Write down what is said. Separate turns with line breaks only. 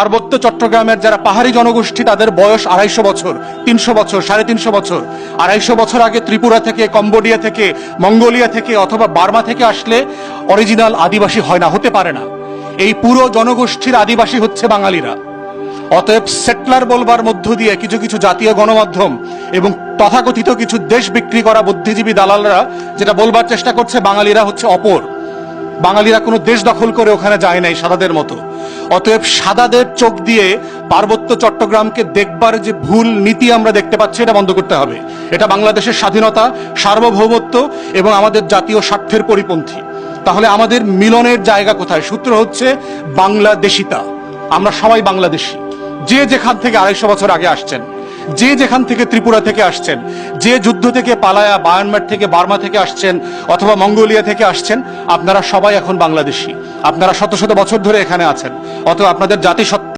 পার্বত্য চট্টগ্রামের যারা পাহাড়ি জনগোষ্ঠী তাদের বয়স 250 বছর, 300 বছর, 350 বছর। 250 বছর আগে ত্রিপুরা থেকে, কম্বোডিয়া থেকে, মঙ্গোলিয়া থেকে অথবা বার্মা থেকে আসলে অরিজিনাল আদিবাসী হয় না, হতে পারে না। এই পুরো জনগোষ্ঠীর আদিবাসী হচ্ছে বাঙালিরা। অতএব সেটলার বলবার মধ্য দিয়ে কিছু কিছু জাতীয় গণমাধ্যম এবং তথাকথিত কিছু দেশ বিক্রি করা বুদ্ধিজীবী দালালরা যেটা বলবার চেষ্টা করছে, বাঙালিরা হচ্ছে অপর, বাঙালিরা কোনো দেশ দখল করে ওখানে যায় নাই সাদাদের মতো। অতএব সাদাদের চোখ দিয়ে পার্বত্য চট্টগ্রামকে দেখবার যে ভুল নীতি আমরা দেখতে পাচ্ছি, এটা বন্ধ করতে হবে। এটা বাংলাদেশের স্বাধীনতা, সার্বভৌমত্ব এবং আমাদের জাতীয় স্বার্থের পরিপন্থী। তাহলে আমাদের মিলনের জায়গা কোথায়? সূত্র হচ্ছে বাংলাদেশিতা। আমরা সবাই বাংলাদেশী। যে যেখান থেকে 250 বছর আগে আসছেন, যে যেখান থেকে ত্রিপুরা থেকে আসছেন, যে যুদ্ধ থেকে পালায়া বায়ানমার থেকে, বার্মা থেকে আসছেন অথবা মঙ্গোলিয়া থেকে আসছেন, আপনারা সবাই এখন বাংলাদেশী। আপনারা শত শত বছর ধরে এখানে আছেন। অতএব আপনাদের জাতিসত্তা